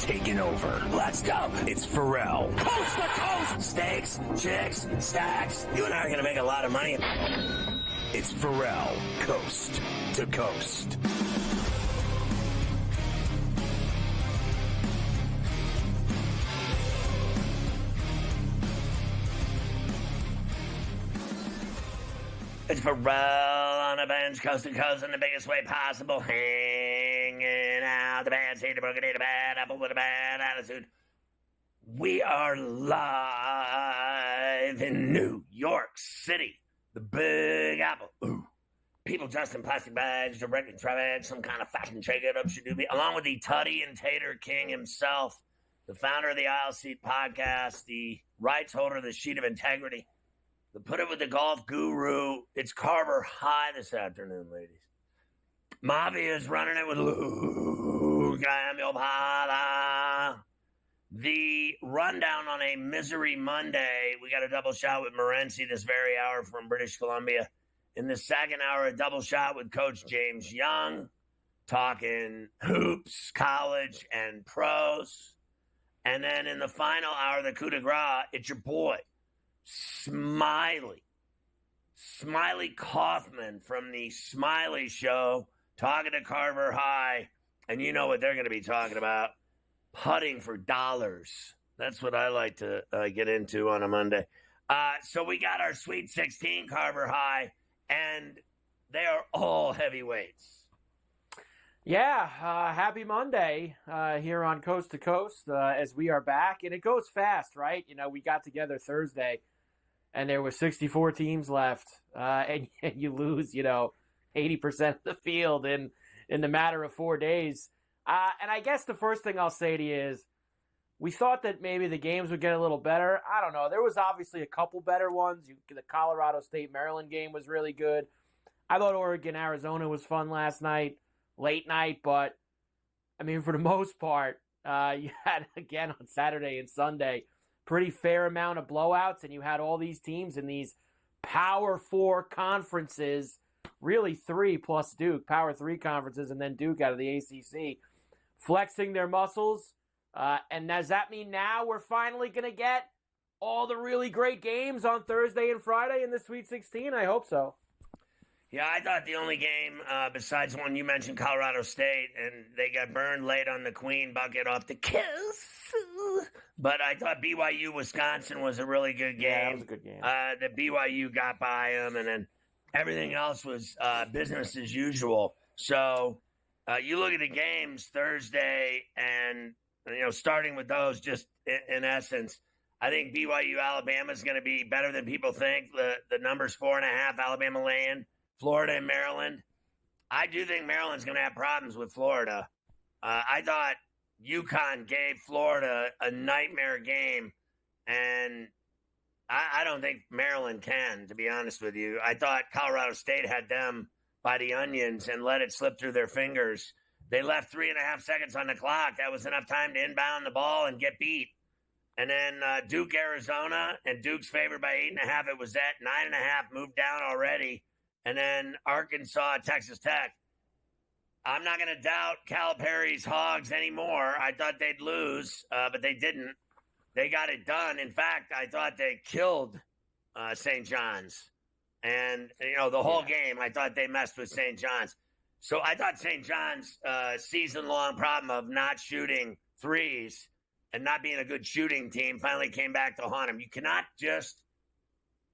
taking over. Let's go. It's Ferrall. Coast to coast. Steaks, chicks, stacks. You and I are going to make a lot of money. It's Ferrall, coast to coast. It's Ferrall on a bench, coast to coast, in the biggest way possible. Hanging out the bad seed, the broken day, the bad apple with a bad attitude. We are live in New York City, the Big Apple. Ooh. People dressed in plastic bags, directing traffic, some kind of fashion shake-it-up should do be, along with the Tutty and Tater King himself, the founder of the Aisle Seat podcast, the rights holder of the Sheet of Integrity. The Put It With the Golf Guru. It's Carver High this afternoon, ladies. Mafia is running it with Luke. I am your father. The rundown on a Misery Monday. We got a double shot with Morency this very hour from British Columbia. In the second hour, a double shot with Coach James Young, talking hoops, college, and pros. And then in the final hour, the coup de grace, it's your boy, Smiley Kaufman from the Smiley Show, talking to Carver High, and you know what they're going to be talking about, putting for dollars. That's what I like to get into on a Monday. So we got our Sweet 16 Carver High, and they are all heavyweights. Yeah, happy Monday here on Coast to Coast as we are back, and it goes fast, right? You know, we got together Thursday, and there were 64 teams left, and you lose, 80% of the field in the matter of 4 days. And I guess the first thing I'll say to you is we thought that maybe the games would get a little better. I don't know. There was obviously a couple better ones. The Colorado State-Maryland game was really good. I thought Oregon-Arizona was fun last night, late night. But, I mean, for the most part, you had, again, on Saturday and Sunday, pretty fair amount of blowouts, and you had all these teams in these Power 4 conferences, really 3 plus Duke, Power 3 conferences, and then Duke out of the ACC, flexing their muscles. And does that mean now we're finally going to get all the really great games on Thursday and Friday in the Sweet 16? I hope so. Yeah, I thought the only game besides one you mentioned, Colorado State, and they got burned late on the Queen bucket off the kiss. But I thought BYU-Wisconsin was a really good game. Yeah, it was a good game. The BYU got by them, and then everything else was business as usual. So you look at the games Thursday, and starting with those, just in essence, I think BYU-Alabama is going to be better than people think. The number's 4.5, Alabama laying. Florida and Maryland. I do think Maryland's going to have problems with Florida. I thought UConn gave Florida a nightmare game, and I don't think Maryland can, to be honest with you. I thought Colorado State had them by the onions and let it slip through their fingers. They left 3.5 seconds on the clock. That was enough time to inbound the ball and get beat. And then Duke, Arizona, and Duke's favored by 8.5. It was at 9.5, moved down already. And then Arkansas, Texas Tech. I'm not going to doubt Calipari's Hogs anymore. I thought they'd lose, but they didn't. They got it done. In fact, I thought they killed St. John's. And, the whole game, I thought they messed with St. John's. So I thought St. John's season-long problem of not shooting threes and not being a good shooting team finally came back to haunt them. You cannot just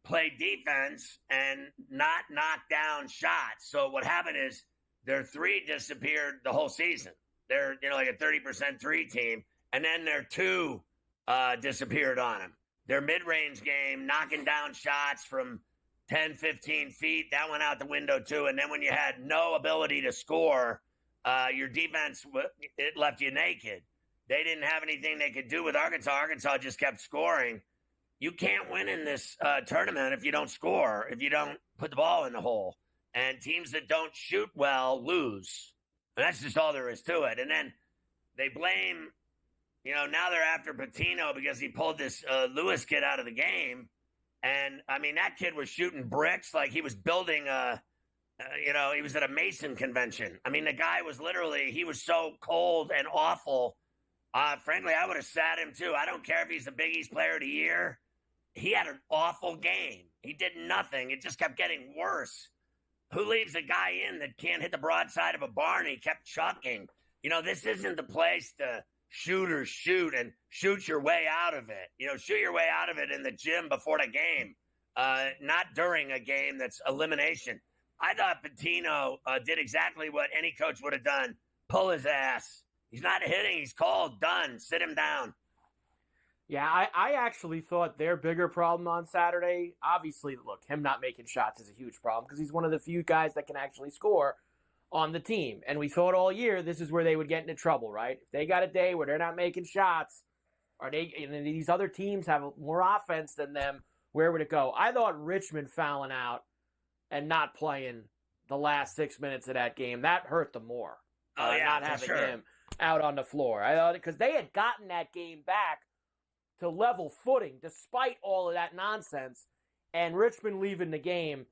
play defense and not knock down shots. So what happened is their three disappeared the whole season. They're, like a 30% three team. And then their two disappeared on them. Their mid-range game, knocking down shots from 10, 15 feet, that went out the window too. And then when you had no ability to score, your defense, it left you naked. They didn't have anything they could do with Arkansas. Arkansas just kept scoring. You can't win in this tournament if you don't score, if you don't put the ball in the hole. And teams that don't shoot well lose. And that's just all there is to it. And then they blame, now they're after Patino because he pulled this Lewis kid out of the game. And, I mean, that kid was shooting bricks like he was building he was at a Mason convention. I mean, the guy was he was so cold and awful. Frankly, I would have sat him too. I don't care if he's the Big East Player of the Year. He had an awful game. He did nothing. It just kept getting worse. Who leaves a guy in that can't hit the broadside of a barn? He kept chucking. This isn't the place to shoot and shoot your way out of it. Shoot your way out of it in the gym before the game, not during a game that's elimination. I thought Pitino did exactly what any coach would have done. Pull his ass. He's not hitting. He's called. Done. Sit him down. Yeah, I actually thought their bigger problem on Saturday, obviously, look, him not making shots is a huge problem because he's one of the few guys that can actually score on the team. And we thought all year this is where they would get into trouble, right? If they got a day where they're not making shots, and these other teams have more offense than them, where would it go? I thought Richmond fouling out and not playing the last 6 minutes of that game, that hurt them more. Not having him out on the floor. I thought because they had gotten that game back to level footing despite all of that nonsense, and Richmond leaving the game,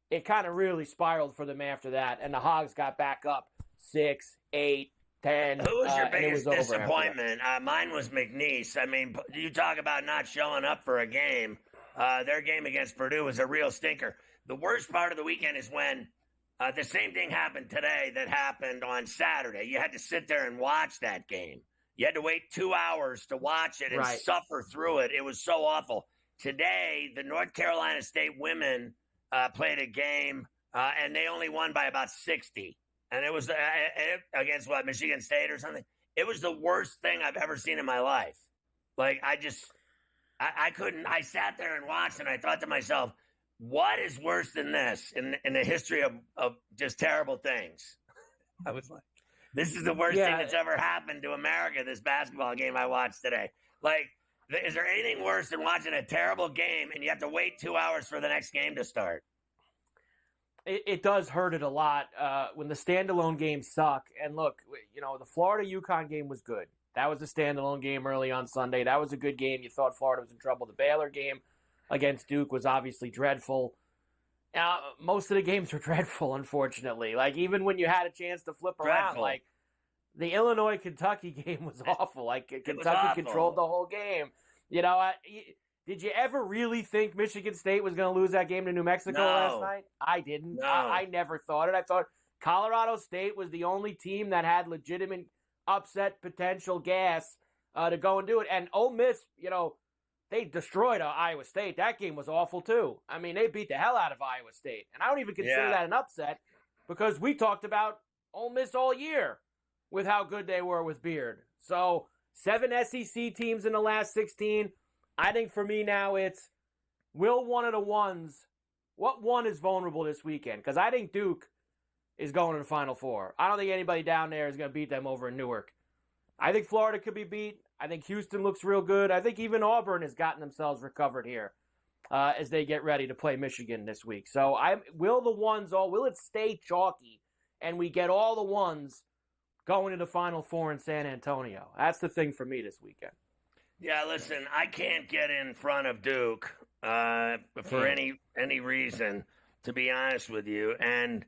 it kind of really spiraled for them after that, and the Hogs got back up 6, 8, 10. Who was your biggest disappointment? Mine was McNeese. I mean, you talk about not showing up for a game. Their game against Purdue was a real stinker. The worst part of the weekend is when the same thing happened today that happened on Saturday. You had to sit there and watch that game. You had to wait 2 hours to watch it and suffer through it. It was so awful. Today, the North Carolina State women played a game, and they only won by about 60. And it was against, Michigan State or something? It was the worst thing I've ever seen in my life. Like, I couldn't. I sat there and watched, and I thought to myself, what is worse than this in the history of just terrible things? I was like, this is the worst thing that's ever happened to America, this basketball game I watched today. Like, is there anything worse than watching a terrible game and you have to wait 2 hours for the next game to start? It does hurt it a lot when the standalone games suck. And look, the Florida-UConn game was good. That was a standalone game early on Sunday. That was a good game. You thought Florida was in trouble. The Baylor game against Duke was obviously dreadful. Most of the games were dreadful, unfortunately. Like, even when you had a chance to flip around, like, the Illinois-Kentucky game was awful. Like, Kentucky controlled the whole game. Did you ever really think Michigan State was going to lose that game to New Mexico last night? I didn't. No. I never thought it. I thought Colorado State was the only team that had legitimate upset potential gas to go and do it. And Ole Miss, they destroyed Iowa State. That game was awful, too. I mean, they beat the hell out of Iowa State. And I don't even consider that an upset because we talked about Ole Miss all year with how good they were with Beard. So, 7 SEC teams in the last 16. I think for me now it's, will one of the ones, what one is vulnerable this weekend? Because I think Duke is going to the Final Four. I don't think anybody down there is going to beat them over in Newark. I think Florida could be beat. I think Houston looks real good. I think even Auburn has gotten themselves recovered here as they get ready to play Michigan this week. So will it stay chalky and we get all the ones going to the Final Four in San Antonio? That's the thing for me this weekend. Yeah, listen, I can't get in front of Duke for any reason, to be honest with you. And,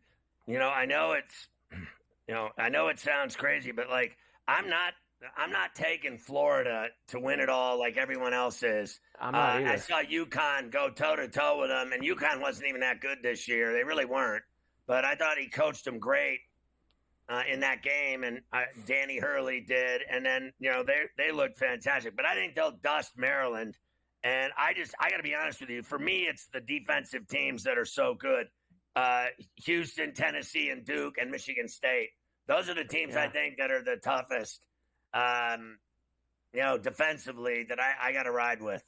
I know it sounds crazy, but like, I'm not taking Florida to win it all like everyone else is. I'm not either. I saw UConn go toe-to-toe with them, and UConn wasn't even that good this year. They really weren't. But I thought he coached them great in that game, and Danny Hurley did. And then, they looked fantastic. But I think they'll dust Maryland. And I got to be honest with you. For me, it's the defensive teams that are so good. Houston, Tennessee, and Duke, and Michigan State. Those are the teams I think that are the toughest. Defensively that I got to ride with.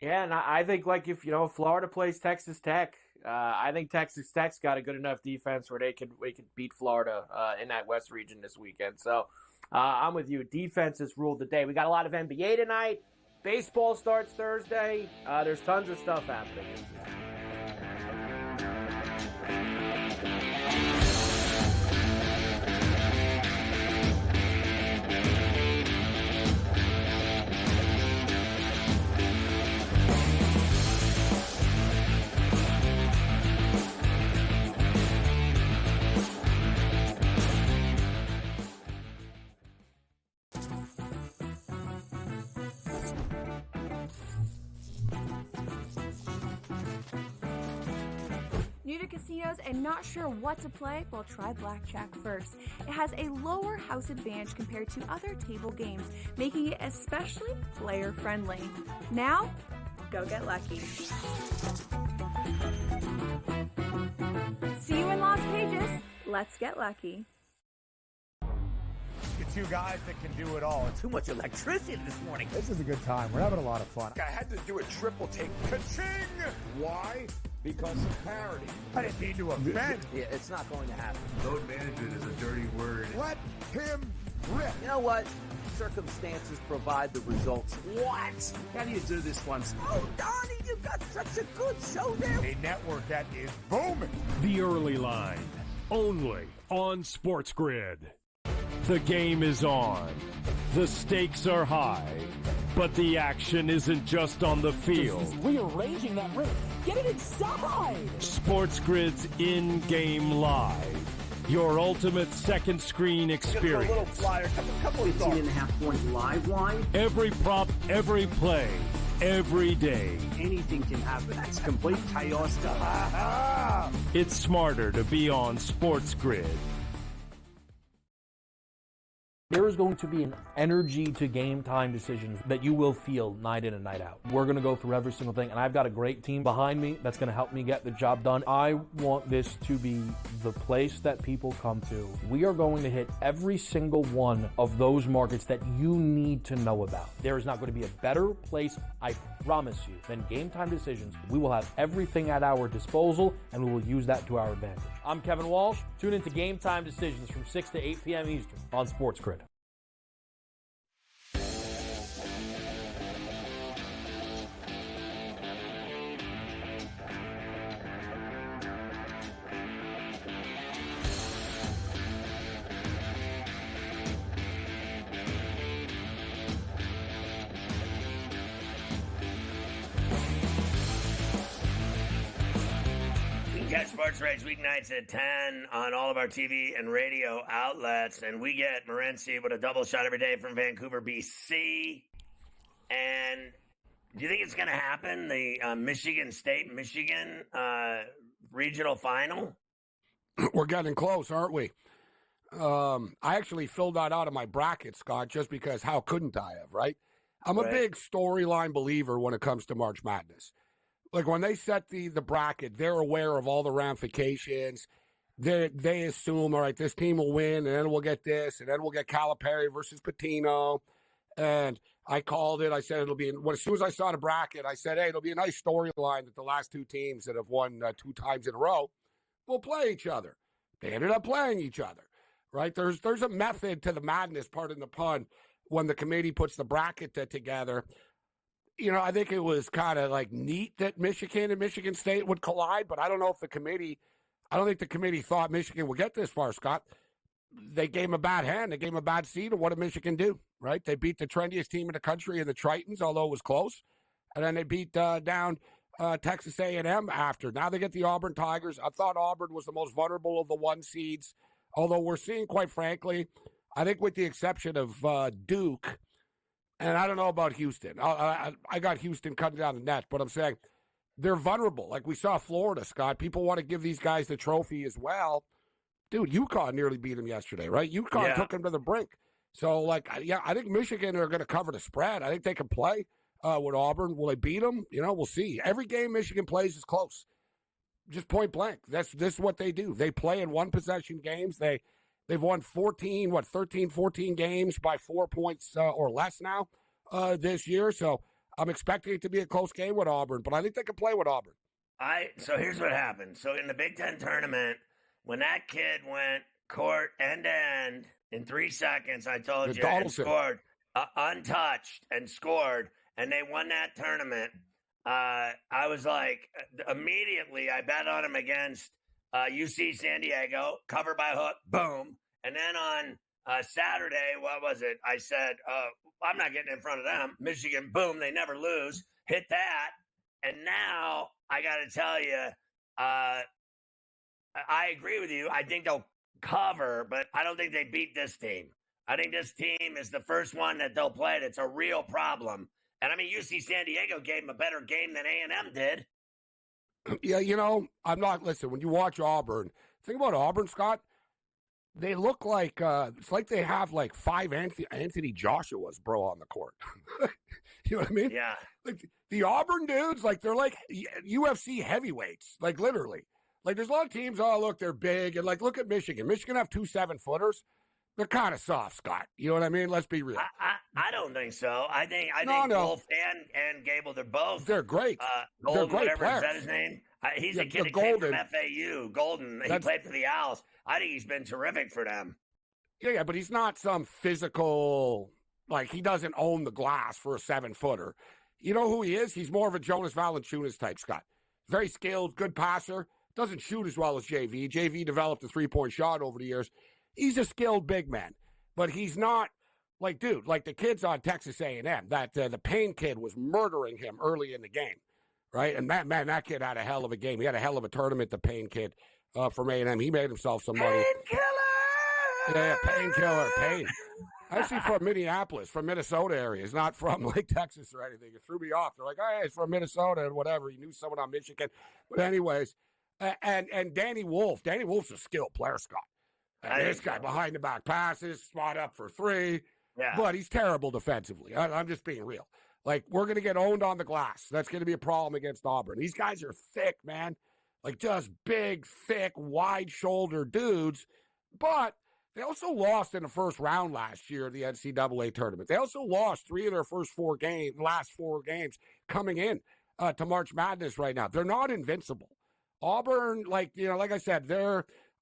Yeah, and I think if Florida plays Texas Tech, I think Texas Tech's got a good enough defense where they could beat Florida in that West region this weekend. So I'm with you. Defense has ruled the day. We got a lot of NBA tonight. Baseball starts Thursday. There's tons of stuff happening. New to casinos and not sure what to play? Well, try blackjack first. It has a lower house advantage compared to other table games, making it especially player-friendly. Now, go get lucky. See you in Las Vegas. Let's get lucky. Two guys that can do it all. Too much electricity this morning. This is a good time. We're having a lot of fun. I had to do a triple take. Ka-ching! Why? Because of parity. I didn't mean to offend. Yeah, it's not going to happen. Load management is a dirty word. Let him rip. You know what? Circumstances provide the results. What? How do you do this once? Oh, Donnie, you've got such a good show there. A network that is booming. The Early Line, only on SportsGrid. The game is on. The stakes are high. But the action isn't just on the field. He's rearranging that ring. Get it inside! SportsGrid's in-game live. Your ultimate second screen experience. Just a little flyer, couple of 15.5-point live line. Every prop, every play, every day. Anything can happen. That's complete chaos. It's smarter to be on SportsGrid. There is going to be an energy to game time decisions that you will feel night in and night out. We're going to go through every single thing, and I've got a great team behind me that's going to help me get the job done. I want this to be the place that people come to. We are going to hit every single one of those markets that you need to know about. There is not going to be a better place, I promise you, than Game Time Decisions. We will have everything at our disposal, and we will use that to our advantage. I'm Kevin Walsh. Tune into Game Time Decisions from 6 to 8 p.m. Eastern on SportsGrid. Catch Sports Rage weeknights at 10 on all of our TV and radio outlets. And we get Morency with a double shot every day from Vancouver, BC. And do you think it's going to happen? The Michigan State-Michigan regional final? We're getting close, aren't we? I actually filled that out of my bracket, Scott, just because how couldn't I have, right? I'm a big storyline believer when it comes to March Madness. Like, when they set the bracket, they're aware of all the ramifications. They assume, all right, this team will win, and then we'll get this, and then we'll get Calipari versus Pitino. And I called it. I said it'll be – as soon as I saw the bracket, I said, hey, it'll be a nice storyline that the last two teams that have won 2 times in a row will play each other. They ended up playing each other, right? There's a method to the madness, pardon the pun, when the committee puts the bracket together. You know, I think it was kind of like neat that Michigan and Michigan State would collide, but I don't know if I don't think the committee thought Michigan would get this far, Scott. They gave them a bad hand. They gave them a bad seed. And what did Michigan do, right? They beat the trendiest team in the country in the Tritons, although it was close. And then they beat down Texas A&M after. Now they get the Auburn Tigers. I thought Auburn was the most vulnerable of the 1 seeds, although we're seeing, quite frankly, I think with the exception of Duke, and I don't know about Houston. I got Houston cutting down the net, but I'm saying they're vulnerable. Like we saw Florida, Scott. People want to give these guys the trophy as well. Dude, UConn nearly beat them yesterday, right? UConn took them to the brink. So, I think Michigan are going to cover the spread. I think they can play with Auburn. Will they beat them? You know, we'll see. Every game Michigan plays is close. Just point blank. This is what they do. They play in one-possession games. They've won 13, 14 games by 4 points or less now this year. So I'm expecting it to be a close game with Auburn, but I think they can play with Auburn. So here's what happened. So in the Big Ten tournament, when that kid went court end to end in 3 seconds, I told you, and scored untouched and scored, and they won that tournament, I was like, immediately I bet on him against UC San Diego, cover by hook, boom. And then on Saturday, what was it? I said, I'm not getting in front of them. Michigan, boom, they never lose. Hit that. And now I got to tell you, I agree with you. I think they'll cover, but I don't think they beat this team. I think this team is the first one that they'll play. It's a real problem. And I mean, UC San Diego gave them a better game than A&M did. Yeah, I'm not, listen, when you watch Auburn, think about Auburn, Scott, they look like, it's like they have like 5 Anthony Joshuas, bro, on the court. You know what I mean? Yeah. Like the Auburn dudes, like they're like UFC heavyweights, like literally. Like there's a lot of teams, oh, look, they're big. And like, look at Michigan. Michigan have 2 7-footers. They're kind of soft, Scott. You know what I mean? Let's be real. I don't think so. I think Wolf and Gable, they're great. Golden, they're great whatever, players. Is that his name? He's a kid that Golden. came from FAU. Golden. He played for the Owls. I think he's been terrific for them. Yeah, but he's not some physical, like he doesn't own the glass for a 7-footer. You know who he is? He's more of a Jonas Valanciunas type, Scott. Very skilled, good passer. Doesn't shoot as well as JV. JV developed a 3-point shot over the years. He's a skilled big man, but he's not like, dude, like the kids on Texas A&M, that the Payne kid was murdering him early in the game, right? And that kid had a hell of a game. He had a hell of a tournament, the Payne kid from A&M. He made himself some money. Painkiller! Yeah, painkiller, Payne. Actually from Minneapolis, from Minnesota area. He's not from like Texas or anything. It threw me off. They're like, oh, yeah, he's from Minnesota and whatever. He knew someone on Michigan. But anyways, and Danny Wolf. Danny Wolf's a skilled player, Scott. And this guy behind the back passes, spot up for 3. Yeah. But he's terrible defensively. I'm just being real. Like, we're going to get owned on the glass. That's going to be a problem against Auburn. These guys are thick, man. Like, just big, thick, wide-shouldered dudes. But they also lost in the first round last year of the NCAA tournament. They also lost 3 of their last 4 games coming in to March Madness right now. They're not invincible. Auburn, like I said,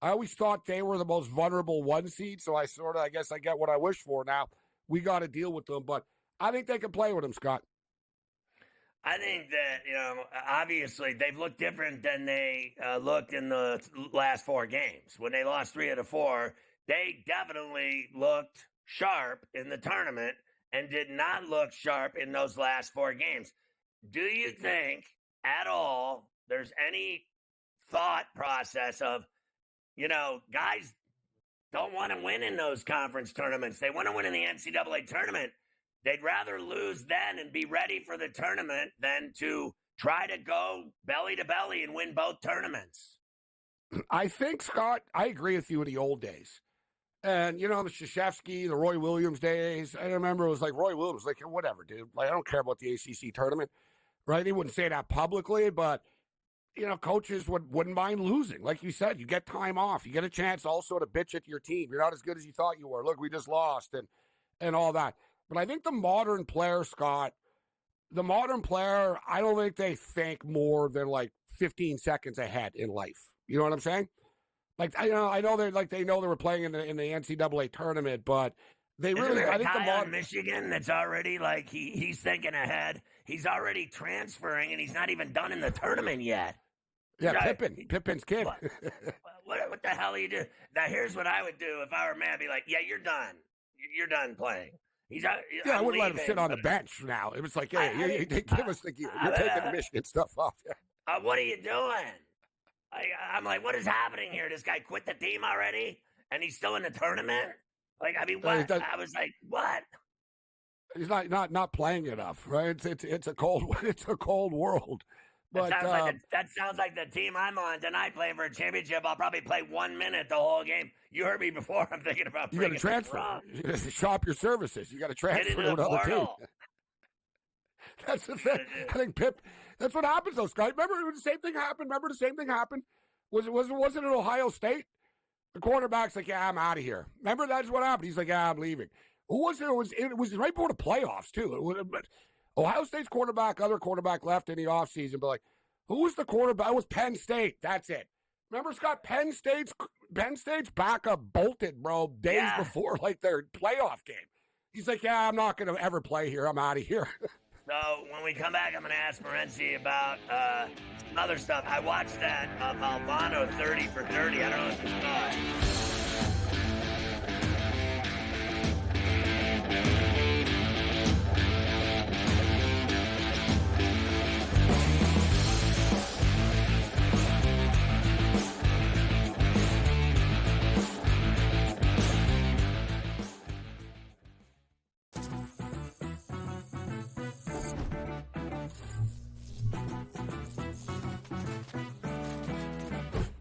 I always thought they were the most vulnerable 1 seed, so I guess I get what I wish for now. We got to deal with them, but I think they can play with them, Scott. I think that, obviously they've looked different than they looked in the last 4 games. When they lost 3 of the 4, they definitely looked sharp in the tournament and did not look sharp in those last 4 games. Do you think at all there's any thought process of, guys don't want to win in those conference tournaments. They want to win in the NCAA tournament. They'd rather lose then and be ready for the tournament than to try to go belly to belly and win both tournaments. I think, Scott, I agree with you in the old days. And, the Krzyzewski, the Roy Williams days, I remember it was like Roy Williams, like, whatever, dude. Like, I don't care about the ACC tournament, right? He wouldn't say that publicly, but coaches wouldn't mind losing. Like you said, you get time off. You get a chance also to bitch at your team. You're not as good as you thought you were. Look, we just lost and all that. But I think the modern player, Scott, I don't think they think more than like 15 seconds ahead in life. You know what I'm saying? Like, I know they know they were playing in the NCAA tournament, but they really, I think the modern Michigan that's already like he's thinking ahead. He's already transferring and he's not even done in the tournament yet. Yeah, Pippin's kid. What the hell are you doing? Now, here's what I would do if I were mad. I'd be like, yeah, you're done. You're done playing. I wouldn't let him sit on the bench now. It was like, hey, give us you're taking the Michigan stuff off. What are you doing? I'm like, what is happening here? This guy quit the team already? And he's still in the tournament? Like, I mean, what? I was like, what? He's not playing enough, right? It's a cold world. But that sounds like the team I'm on tonight playing for a championship. I'll probably play 1 minute the whole game. You heard me before. I'm thinking about you got to transfer. You got to shop your services. You got to transfer to another team. That's the thing. I think Pip. That's what happens, though, Scott. Remember the same thing happened. Wasn't it Ohio State? The quarterback's like, yeah, I'm out of here. Remember that's what happened. He's like, yeah, I'm leaving. Who was it? It was right before the playoffs too. Ohio State's other quarterback left in the offseason, but like, who was the quarterback? It was Penn State. That's it. Remember, Scott, Penn State's backup bolted, bro, days before like their playoff game. He's like, yeah, I'm not going to ever play here. I'm out of here. So when we come back, I'm going to ask Morency about some other stuff. I watched that Albano 30 for 30. I don't know if you saw it.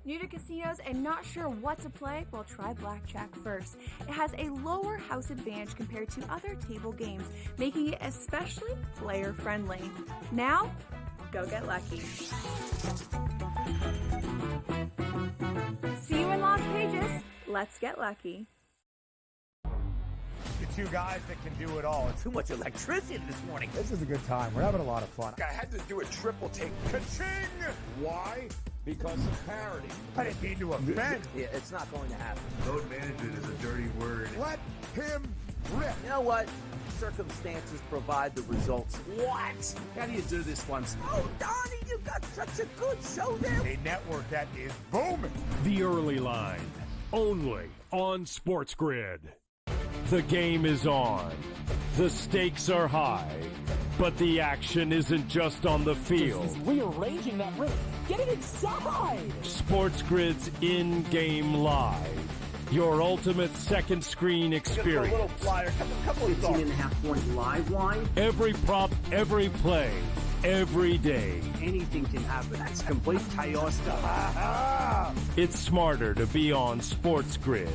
New to casinos and not sure what to play? Well, try blackjack first. It has a lower house advantage compared to other table games, making it especially player-friendly. Now, go get lucky. See you in Las Vegas. Let's get lucky. The two guys that can do it all. Too much electricity this morning. This is a good time. We're having a lot of fun. I had to do a triple take. Ka-ching! Why? Because of parity. I didn't mean to offend. Yeah, it's not going to happen. Load management is a dirty word. Let him rip. You know what? Circumstances provide the results. What? How do you do this one? Oh, Donnie, you got such a good show there. A network that is booming. The Early Line, only on SportsGrid. The game is on. The stakes are high. But the action isn't just on the field. He's rearranging that ring. Get it inside! SportsGrid's in-game live. Your ultimate second screen experience. A little flyer, couple of thoughts. 18.5-point live line. Every prop, every play, every day. Anything can happen. That's complete chaos. It's smarter to be on SportsGrid.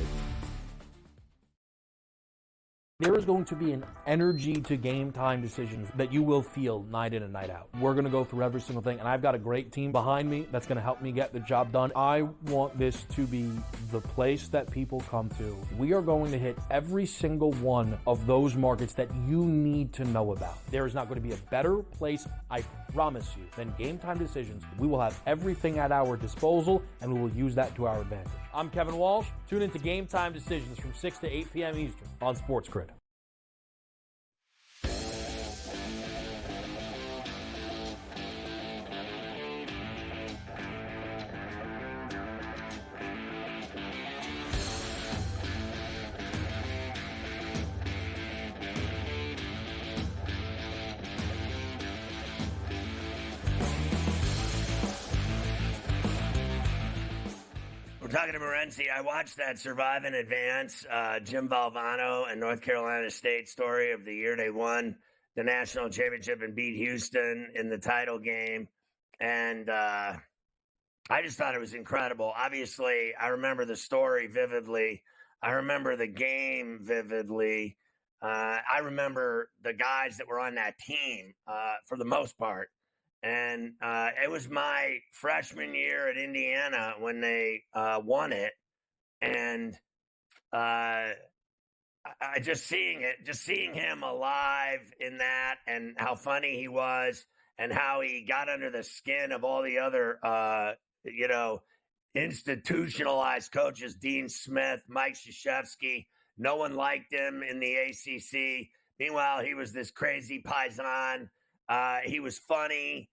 There is going to be an energy to game time decisions that you will feel night in and night out. We're going to go through every single thing, and I've got a great team behind me that's going to help me get the job done. I want this to be the place that people come to. We are going to hit every single one of those markets that you need to know about. There is not going to be a better place, I promise you, than Game Time Decisions. We will have everything at our disposal, and we will use that to our advantage. I'm Kevin Walsh. Tune into Game Time Decisions from 6 to 8 p.m. Eastern on SportsGrid. Talking to Morency, I watched that Survive in Advance, Jim Valvano and North Carolina State story of the year they won the national championship and beat Houston in the title game. And I just thought it was incredible. Obviously, I remember the story vividly. I remember the game vividly. I remember the guys that were on that team for the most part. And it was my freshman year at Indiana when they won it. And I just seeing him alive in that and how funny he was and how he got under the skin of all the other, institutionalized coaches, Dean Smith, Mike Krzyzewski. No one liked him in the ACC. Meanwhile, he was this crazy paisan. He was funny.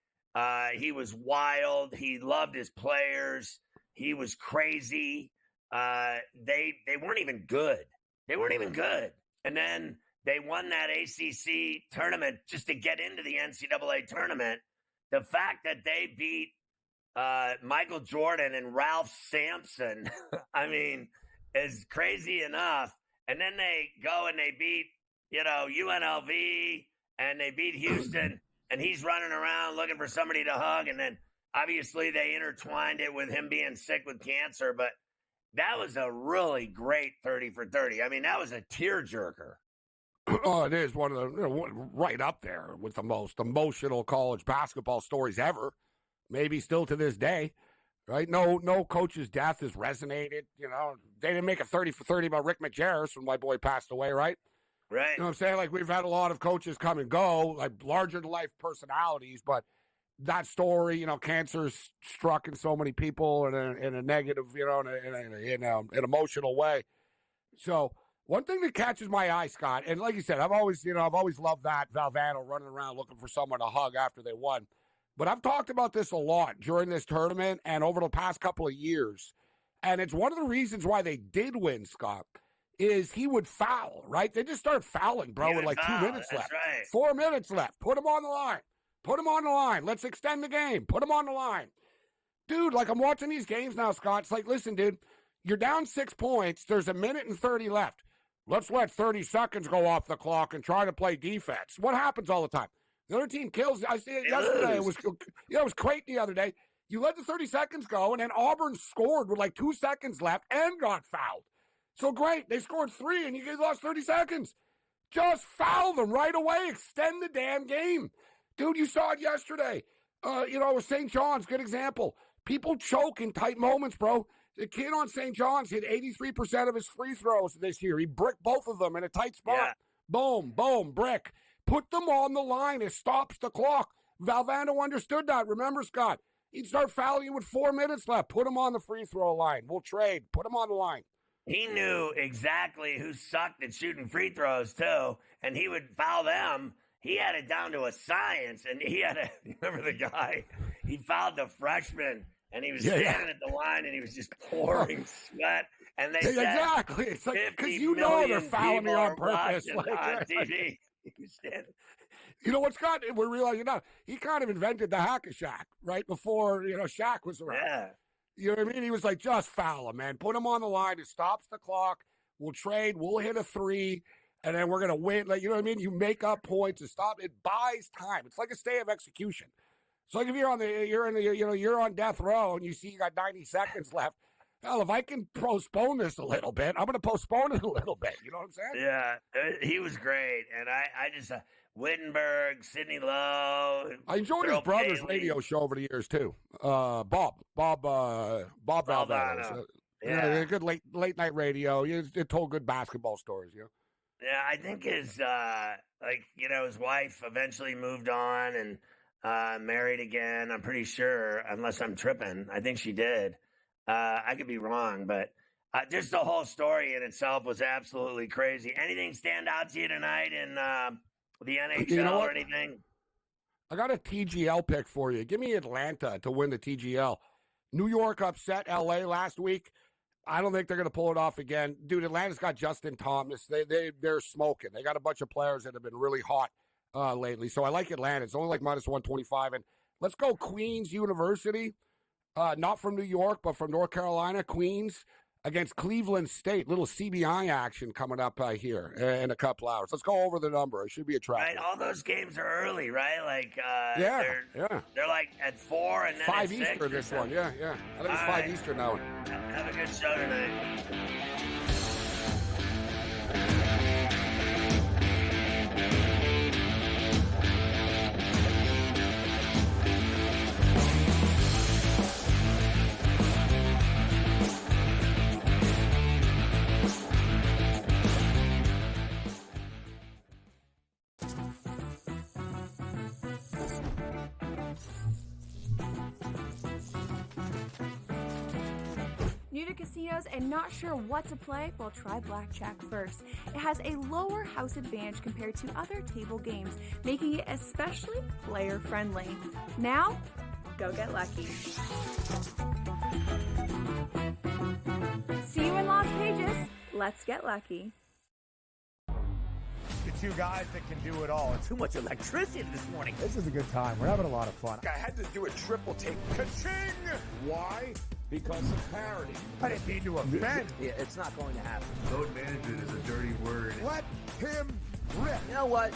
He was wild. He loved his players. He was crazy. They weren't even good. And then they won that ACC tournament just to get into the NCAA tournament. The fact that they beat Michael Jordan and Ralph Sampson, I mean, is crazy enough. And then they go and they beat, UNLV and they beat Houston. And he's running around looking for somebody to hug. And then obviously they intertwined it with him being sick with cancer. But that was a really great 30 for 30. I mean, that was a tearjerker. Oh, it is one of the right up there with the most emotional college basketball stories ever. Maybe still to this day, right? No coach's death has resonated. They didn't make a 30 for 30 about Rick Majerus when my boy passed away, right? Right. You know what I'm saying? Like, we've had a lot of coaches come and go, like larger-than-life personalities, but that story, cancer struck in so many people in a negative, in an emotional way. So one thing that catches my eye, Scott, and like you said, I've always loved that Valvano running around looking for someone to hug after they won. But I've talked about this a lot during this tournament and over the past couple of years, and it's one of the reasons why they did win, Scott. Is he would foul, right? They just started fouling, bro, with like 2 minutes left. Right. 4 minutes left. Put him on the line. Let's extend the game. Put him on the line. Dude, like, I'm watching these games now, Scott. It's like, listen, dude, you're down 6 points. There's 1:30 left. Let's let 30 seconds go off the clock and try to play defense. What happens all the time? The other team kills. I see it yesterday. It was Creighton the other day. You let the 30 seconds go, and then Auburn scored with like 2 seconds left and got fouled. So great. They scored 3, and you lost 30 seconds. Just foul them right away. Extend the damn game. Dude, you saw it yesterday. With St. John's, good example. People choke in tight moments, bro. The kid on St. John's hit 83% of his free throws this year. He bricked both of them in a tight spot. Yeah. Boom, boom, brick. Put them on the line. It stops the clock. Valvano understood that. Remember, Scott? He'd start fouling you with 4 minutes left. Put him on the free throw line. We'll trade. Put him on the line. He knew exactly who sucked at shooting free throws, too, and he would foul them. He had it down to a science, and remember the guy? He fouled the freshman, and he was standing at the line, and he was just pouring sweat. And they said, exactly. It's like, because you know they're fouling me on purpose. On TV. You know what, Scott? We're realizing now, he kind of invented the hack-a-shack right before, Shaq was around. Yeah. You know what I mean? He was like, just foul him, man. Put him on the line. It stops the clock. We'll trade. We'll hit a 3, and then we're going to win. Like, you know what I mean? You make up points to stop. It buys time. It's like a stay of execution. So like if you're on death row and you see you got 90 seconds left. Hell, if I can postpone this a little bit, I'm going to postpone it a little bit. You know what I'm saying? Yeah, he was great. And I just, Wittenberg, Sidney Lowe. I enjoyed his brother's radio show over the years, too. Bob Valvano. Yeah, good late night radio. It told good basketball stories, Yeah, I think his wife eventually moved on and married again. I'm pretty sure, unless I'm tripping. I think she did. I could be wrong, but just the whole story in itself was absolutely crazy. Anything stand out to you tonight in the NHL or anything? I got a TGL pick for you. Give me Atlanta to win the TGL. New York upset LA last week. I don't think they're going to pull it off again. Dude, Atlanta's got Justin Thomas. They're smoking. They got a bunch of players that have been really hot lately. So I like Atlanta. It's only like minus 125. And let's go Queens University. Not from New York, but from North Carolina, Queens, against Cleveland State. Little CBI action coming up here in a couple hours. Let's go over the number. It should be attractive. Right, all those games are early, right? Like, they're like at 4 and then 5 at 6 Eastern. This one, yeah. I think it's 5 Eastern now. Have a good show tonight. New to casinos and not sure what to play? Well, try blackjack first. It has a lower house advantage compared to other table games, making it especially player-friendly. Now, go get lucky. See you in Las Vegas. Let's get lucky. The two guys that can do it all. Too much electricity this morning. This is a good time. We're having a lot of fun. I had to do a triple take. Ka-ching! Why? Because of parity. I didn't mean to offend. Yeah, it's not going to happen. Load management is a dirty word. Let him rip. You know what?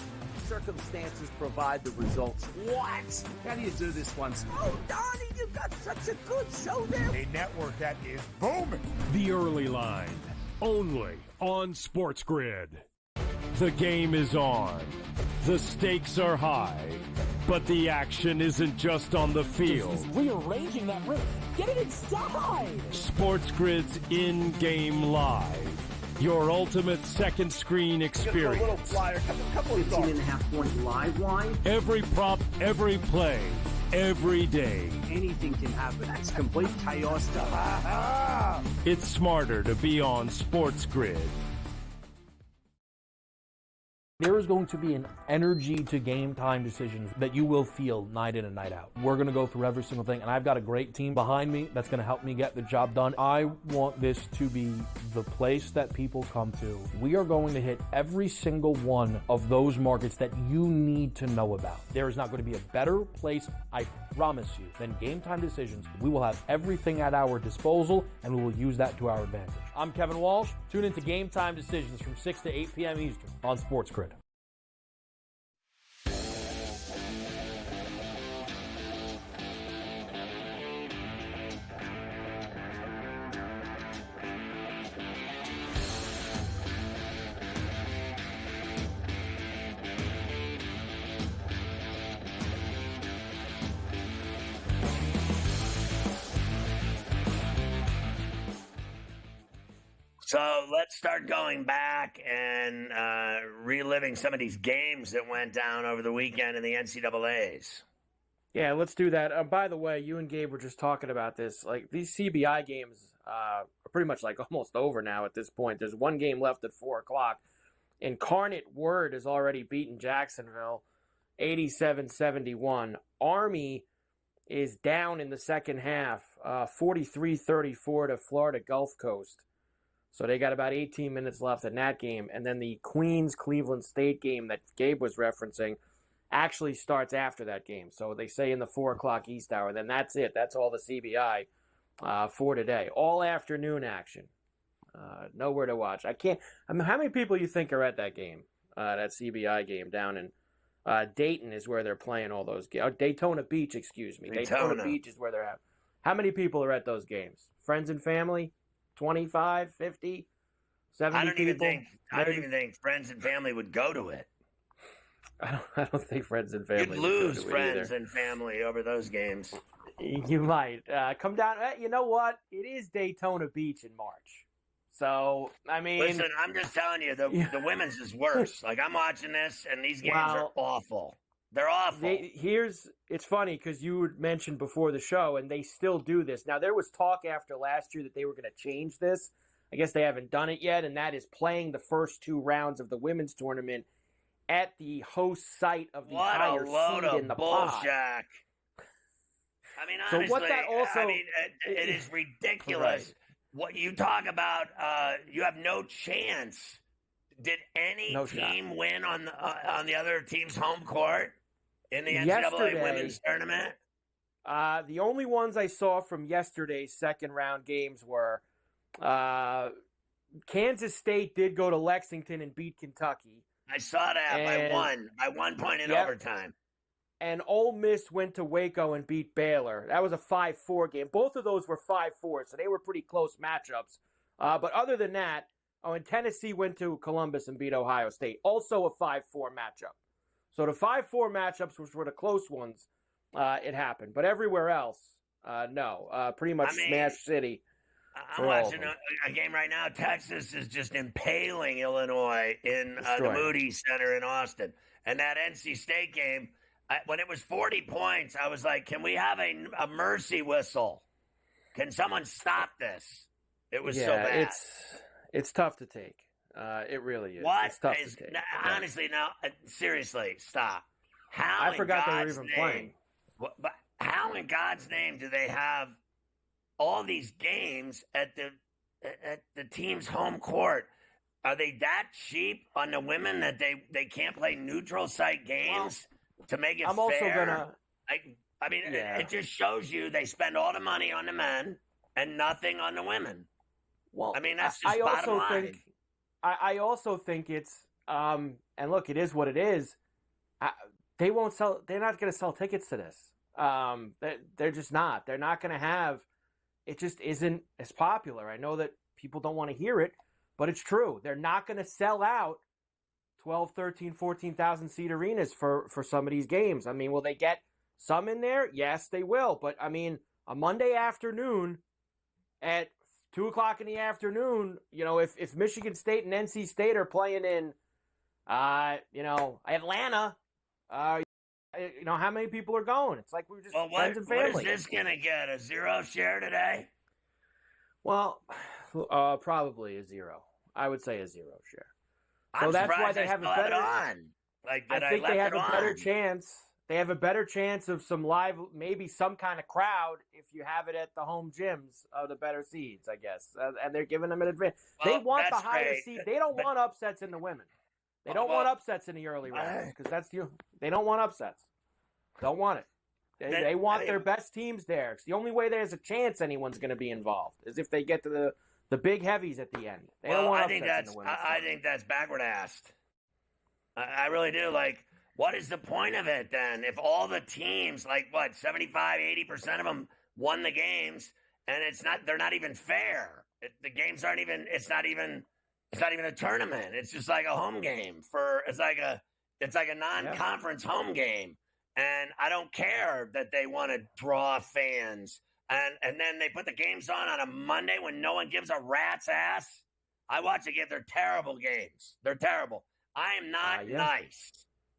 Circumstances provide the results. What? How do you do this one? Oh, Donnie, you got such a good show there. A network that is booming. The Early Line, only on SportsGrid. The game is on. The stakes are high. But the action isn't just on the field. He's rearranging that rim. Get it inside! SportsGrid's in-game live. Your ultimate second screen experience. A little flyer, couple of 15.5-point live line. Every prop, every play, every day. Anything can happen. That's complete chaos. It's smarter to be on SportsGrid. There is going to be an energy to game time decisions that you will feel night in and night out. We're going to go through every single thing, and I've got a great team behind me that's going to help me get the job done. I want this to be the place that people come to. We are going to hit every single one of those markets that you need to know about. There is not going to be a better place, I promise you, than Game Time Decisions. We will have everything at our disposal, and we will use that to our advantage. I'm Kevin Walsh. Tune into Game Time Decisions from 6 to 8 p.m. Eastern on SportsGrid. So let's start going back and reliving some of these games that went down over the weekend in the NCAAs. Yeah, let's do that. By the way, you and Gabe were just talking about this. Like, these CBI games are pretty much like almost over now at this point. There's one game left at 4 o'clock. Incarnate Word has already beaten Jacksonville 87-71. Army is down in the second half, 43-34 to Florida Gulf Coast. So they got about 18 minutes left in that game. And then the Queens-Cleveland State game that Gabe was referencing actually starts after that game. So they say in the 4 o'clock East hour. Then that's it. That's all the CBI for today. All afternoon action. Nowhere to watch. How many people you think are at that game, that CBI game down in Dayton is where they're playing all those games. Daytona Beach, excuse me. Daytona Beach is where they're at. How many people are at those games? Friends and family? 25, 50, 70 I don't people? even think friends and family would go to it. I don't think friends and family You'd lose friends and family over those games. You might. Come down. You know what? It is Daytona Beach in March. So, I mean... Listen, I'm just telling you, the women's is worse. Like, I'm watching this, and these games are awful. They're awful. It's funny, because you mentioned before the show, and they still do this. Now, there was talk after last year that they were going to change this. I guess they haven't done it yet, and that is playing the first 2 rounds of the women's tournament at the host site of the higher seed in the pot. Jack. I mean, so honestly, what that also, it is ridiculous. Right. What you talk about, you have no chance. Did any team win on the other team's home court in the NCAA women's tournament? The only ones I saw from yesterday's second round games were Kansas State did go to Lexington and beat Kentucky. I saw that by 1 point in overtime. And Ole Miss went to Waco and beat Baylor. That was a 5-4 game. Both of those were 5-4, so they were pretty close matchups. But other than that, and Tennessee went to Columbus and beat Ohio State. Also a 5-4 matchup. So the 5-4 matchups, which were the close ones, it happened. But everywhere else, no. Pretty much Smash City. I'm watching a game right now. Texas is just impaling Illinois in the Moody Center in Austin. And that NC State game, when it was 40 points, I was like, can we have a mercy whistle? Can someone stop this? It was so bad. It's tough to take. It really is. It's tough to take. Honestly, now, seriously, stop. I forgot they were even playing. But how in God's name do they have all these games at the team's home court? Are they that cheap on the women that they can't play neutral site games to make it fair? Also gonna. It just shows you they spend all the money on the men and nothing on the women. Well, I mean, that's just bottom line. I also think it's and look, it is what it is. They won't sell. They're not going to sell tickets to this. They're just not. They're not going to have. It just isn't as popular. I know that people don't want to hear it, but it's true. They're not going to sell out 12, 13, 14,000 seat arenas for some of these games. I mean, will they get some in there? Yes, they will. But I mean, a Monday afternoon at 2 o'clock in the afternoon, if Michigan State and NC State are playing in, Atlanta, how many people are going? It's like we're just friends and family. What is this going to get, a 0 share today? Well, probably a 0. I would say a 0 share. So that's why they have a better on. I think they have a better chance. They have a better chance of some live, maybe some kind of crowd if you have it at the home gyms of the better seeds, I guess. And they're giving them an advantage. They want the higher seed. They don't want upsets in the women. They don't want upsets in the early rounds because they don't want upsets. Don't want it. They want their best teams there. It's the only way there's a chance anyone's going to be involved is if they get to the big heavies at the end. They don't want upsets in the women's. I think that's backward-assed. I really do. What is the point of it then? If all the teams, 75, 80% of them won the games, and they're not even fair. The games aren't even. It's not even a tournament. It's just like a home game it's like a non-conference home game. And I don't care that they want to draw fans. And then they put the games on a Monday when no one gives a rat's ass. I watch the game. They're terrible games. They're terrible. I am not nice.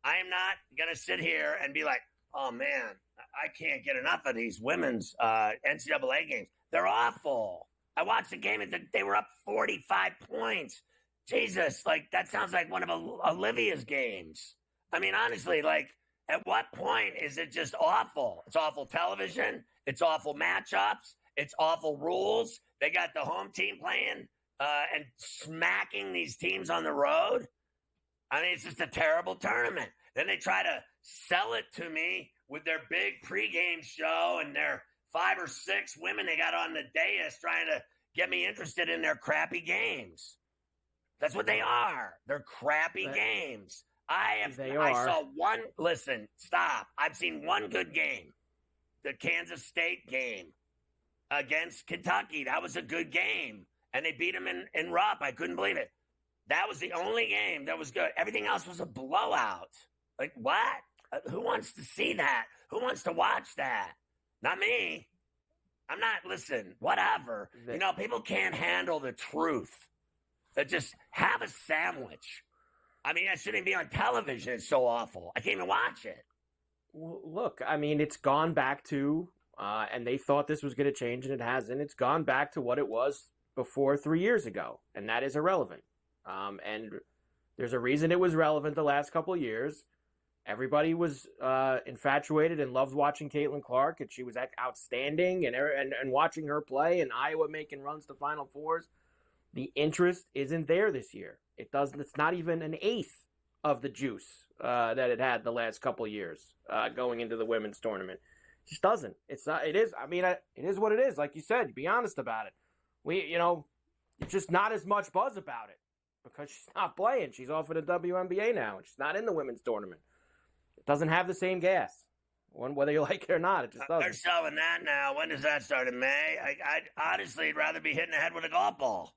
I am not going to sit here and be like, oh, man, I can't get enough of these women's NCAA games. They're awful. I watched the game, and they were up 45 points. Jesus, like, that sounds like one of Olivia's games. I mean, honestly, like, at what point is it just awful? It's awful television. It's awful matchups. It's awful rules. They got the home team playing and smacking these teams on the road. I mean, it's just a terrible tournament. Then they try to sell it to me with their big pregame show and their 5 or 6 women they got on the dais trying to get me interested in their crappy games. That's what they are. They're crappy games. I saw one. Listen, stop. I've seen one good game. The Kansas State game against Kentucky. That was a good game. And they beat them in Rupp. I couldn't believe it. That was the only game that was good. Everything else was a blowout. Like, what? Who wants to see that? Who wants to watch that? Not me. I'm not, listen, whatever. You know, people can't handle the truth. Just have a sandwich. I mean, I shouldn't be on television. It's so awful. I can't even watch it. Well, look, I mean, it's gone back to, and they thought this was going to change, and it hasn't. It's gone back to what it was before 3 years ago, and that is irrelevant. And there's a reason it was relevant the last couple of years. Everybody was infatuated and loved watching Caitlin Clark, and she was outstanding, and watching her play, and Iowa making runs to Final Fours. The interest isn't there this year. It's not even an eighth of the juice that it had the last couple of years going into the women's tournament. It just doesn't. It's not. It is. I mean, it is what it is. Like you said, be honest about it. It's just not as much buzz about it because she's not playing. She's off at the WNBA now, and she's not in the women's tournament. It doesn't have the same gas. Whether you like it or not, it just doesn't. They're selling that now. When does that start? In May? I'd honestly rather be hitting the head with a golf ball.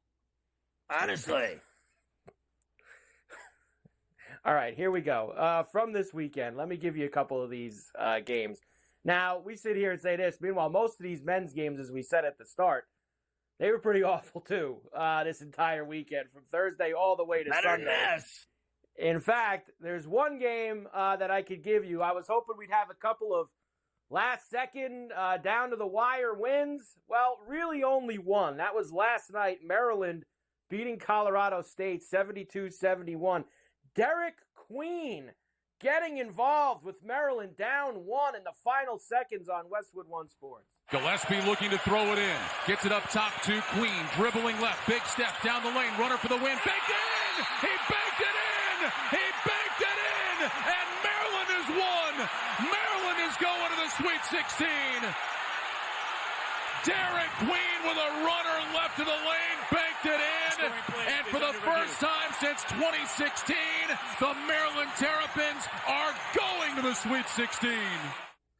Honestly. All right, here we go. From this weekend, let me give you a couple of these games. Now, we sit here and say this. Meanwhile, most of these men's games, as we said at the start, they were pretty awful, too, this entire weekend, from Thursday all the way to Sunday. In fact, there's one game that I could give you. I was hoping we'd have a couple of last-second, down-to-the-wire wins. Well, really only one. That was last night, Maryland beating Colorado State 72-71. Derek Queen getting involved with Maryland down 1 in the final seconds on Westwood One Sports. Gillespie looking to throw it in. Gets it up top to Queen. Dribbling left. Big step down the lane. Runner for the win. Banked it in! He banked it in! He banked it in! And Maryland has won! Maryland is going to the Sweet 16! Derek Queen with a runner left of the lane. Banked it in! And for the first time since 2016, the Maryland Terrapins are going to the Sweet 16.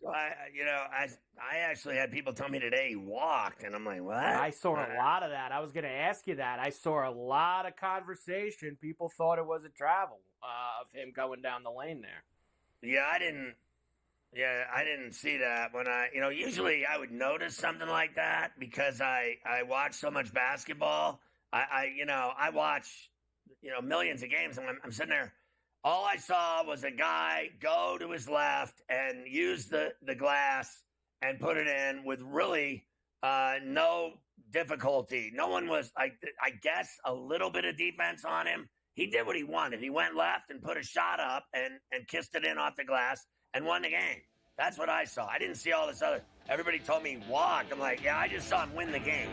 I actually had people tell me today he walked, and I'm like, what? I saw a lot of that. I was going to ask you that. I saw a lot of conversation. People thought it was a travel of him going down the lane there. Yeah, I didn't see that. When usually I would notice something like that because I watch so much basketball. I watch, millions of games, and I'm sitting there. All I saw was a guy go to his left and use the glass and put it in with really no difficulty. No one was, I guess, a little bit of defense on him. He did what he wanted. He went left and put a shot up and kissed it in off the glass and won the game. That's what I saw. I didn't see all this other. Everybody told me he walked. I'm like, yeah, I just saw him win the game.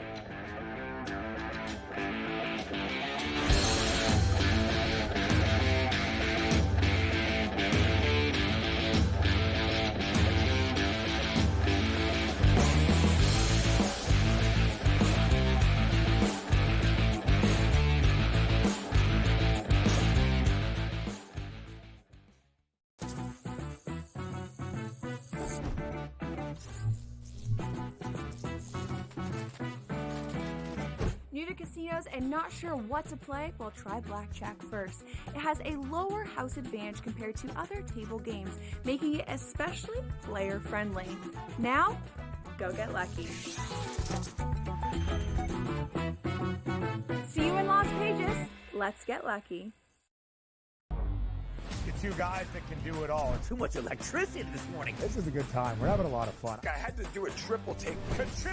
New to casinos and not sure what to play? Well, try blackjack first. It has a lower house advantage compared to other table games, making it especially player-friendly. Now, go get lucky. See you in Las Vegas. Let's get lucky. The two guys that can do it all. Too much electricity this morning. This is a good time. We're having a lot of fun. I had to do a triple take. Ka-ching!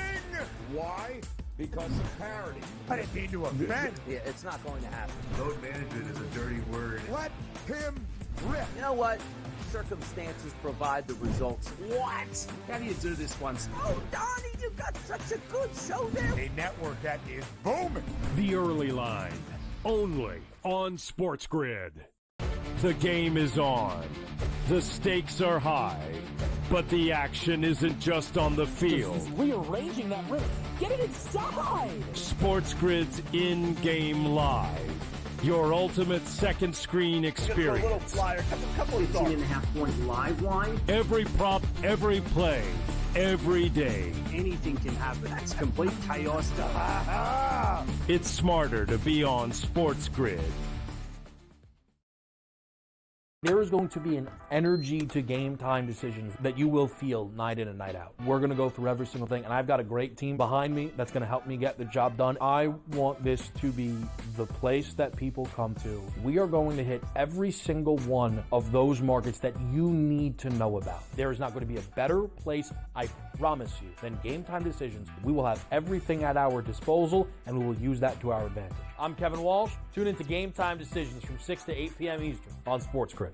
Why? Because of parity. I didn't mean to offend. Yeah, it's not going to happen. Load management is a dirty word. Let him rip. You know what? Circumstances provide the results. What? How do you do this one? Oh, Donnie, you got such a good show there. A network that is booming. The Early Line, only on SportsGrid. The game is on. The stakes are high, but the action isn't just on the field. He's rearranging that rim. Get it inside! SportsGrid's in-game live. Your ultimate second screen experience. A little flyer, couple of 18.5-point live line. Every prop, every play, every day. Anything can happen. That's complete chaos. It's smarter to be on SportsGrid. There is going to be an energy to game time decisions that you will feel night in and night out. We're going to go through every single thing, and I've got a great team behind me that's going to help me get the job done. I want this to be the place that people come to. We are going to hit every single one of those markets that you need to know about. There is not going to be a better place, I promise you, than Game Time Decisions. We will have everything at our disposal, and we will use that to our advantage. I'm Kevin Walsh. Tune into Game Time Decisions from 6 to 8 p.m. Eastern on SportsGrid.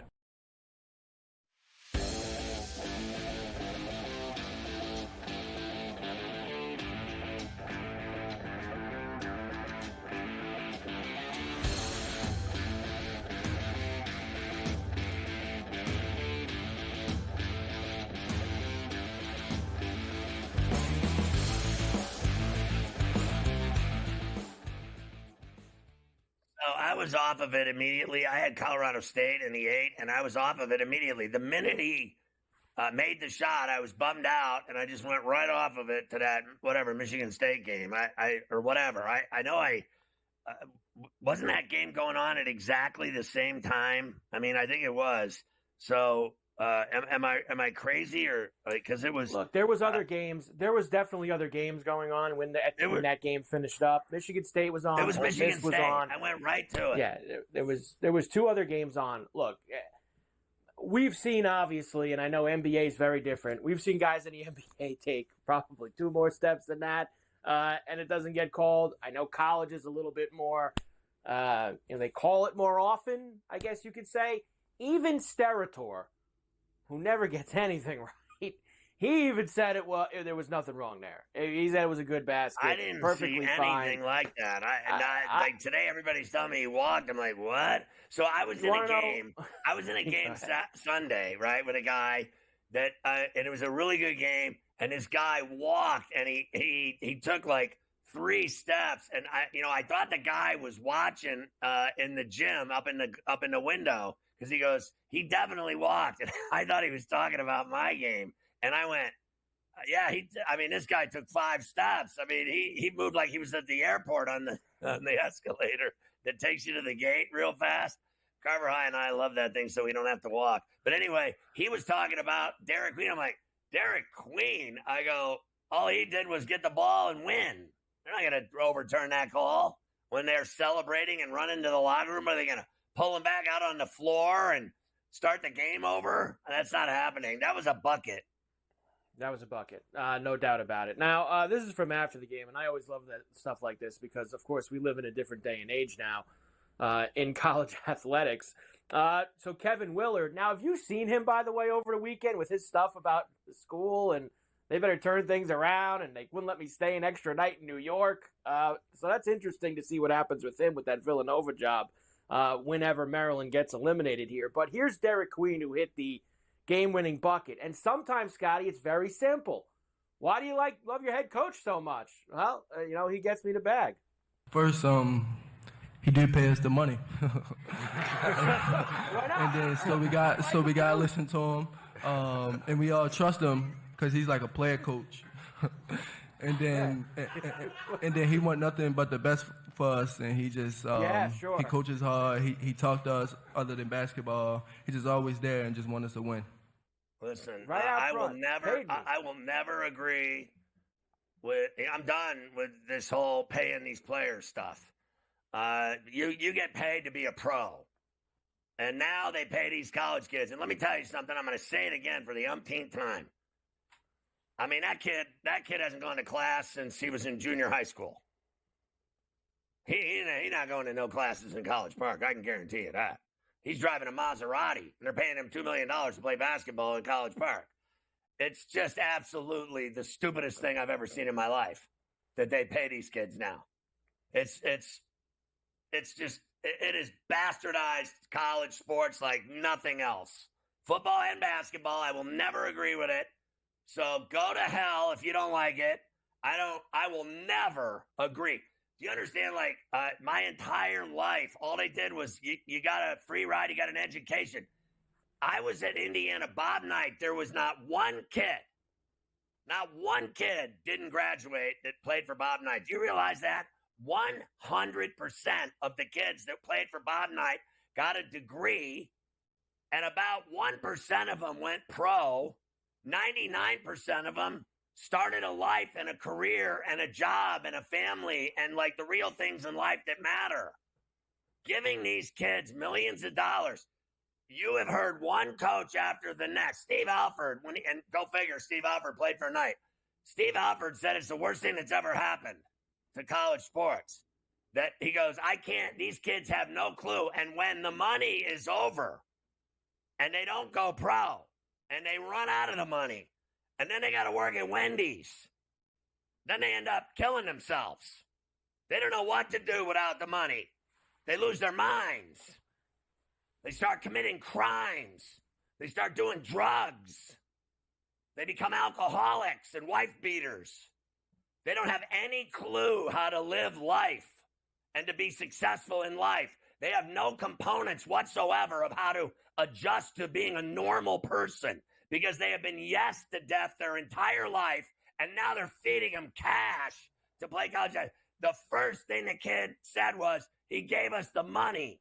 I was off of it immediately. I had Colorado State in the 8, and I was off of it immediately. The minute he made the shot, I was bummed out, and I just went right off of it to that Michigan State game. I wasn't that game going on at exactly the same time. I mean, I think it was. So am I crazy or because it was? Look, there was other games. There was definitely other games going on when that game finished up. Michigan State was on. It was Michigan State. Was on. I went right to it. Yeah, there was two other games on. Look, we've seen obviously, and I know NBA is very different. We've seen guys in the NBA take probably 2 more steps than that, and it doesn't get called. I know college is a little bit more. They call it more often, I guess you could say. Even Sterator, who never gets anything right, he even said there was nothing wrong there. He said it was a good basket. I didn't perfectly see anything like that. Like today, everybody's telling me he walked. I'm like, what? So I was in a game. I was in a game Sunday, right, with a guy that, and it was a really good game. And this guy walked, and he took like 3 steps, and I thought the guy was watching in the gym up in the window. Because he goes, he definitely walked. And I thought he was talking about my game. And I went, yeah, this guy took 5 steps. I mean, he moved like he was at the airport on the escalator that takes you to the gate real fast. Carver High and I love that thing so we don't have to walk. But anyway, he was talking about Derek Queen. I'm like, Derek Queen? I go, all he did was get the ball and win. They're not going to overturn that call when they're celebrating and running to the locker room. Are they going to pull him back out on the floor and start the game over? That's not happening. That was a bucket. That was a bucket. No doubt about it. Now, this is from after the game, and I always love that stuff like this because, of course, we live in a different day and age now in college athletics. So Kevin Willard. Now, have you seen him, by the way, over the weekend with his stuff about the school and they better turn things around and they wouldn't let me stay an extra night in New York? So that's interesting to see what happens with him with that Villanova job. Whenever Maryland gets eliminated here. But here's Derek Queen who hit the game-winning bucket. And sometimes, Scotty, it's very simple. Why do you love your head coach so much? Well, he gets me the bag. First, he did pay us the money. And then so we got to listen to him. And we all trust him because he's like a player coach. And then he want nothing but the best for us, and he just he coaches hard. He talked to us other than basketball. He's just always there and just want us to win. Listen, I will never agree with. I'm done with this whole paying these players stuff. You get paid to be a pro. And now they pay these college kids. And let me tell you something. I'm going to say it again for the umpteenth time. I mean, that kid hasn't gone to class since he was in junior high school. He's not going to no classes in College Park. I can guarantee you that. He's driving a Maserati, and they're paying him $2 million to play basketball in College Park. It's just absolutely the stupidest thing I've ever seen in my life that they pay these kids now. It is bastardized college sports like nothing else. Football and basketball, I will never agree with it. So go to hell if you don't like it. I will never agree. Do you understand? My entire life, all they did was you got a free ride, you got an education. I was at Indiana Bob Knight. There was not one kid didn't graduate that played for Bob Knight. Do you realize that? 100% of the kids that played for Bob Knight got a degree, and about 1% of them went pro. 99% of them started a life and a career and a job and a family and the real things in life that matter. Giving these kids millions of dollars. You have heard one coach after the next. Steve Alford, and go figure, Steve Alford played for Knight. Steve Alford said it's the worst thing that's ever happened to college sports. That he goes, these kids have no clue. And when the money is over and they don't go pro and they run out of the money and then they got to work at Wendy's, then they end up killing themselves. They don't know what to do without the money. They lose their minds. They start committing crimes. They start doing drugs. They become alcoholics and wife beaters. They don't have any clue how to live life and to be successful in life. They have no components whatsoever of how to adjust to being a normal person because they have been yes to death their entire life, and now they're feeding them cash to play college. The first thing the kid said was, he gave us the money.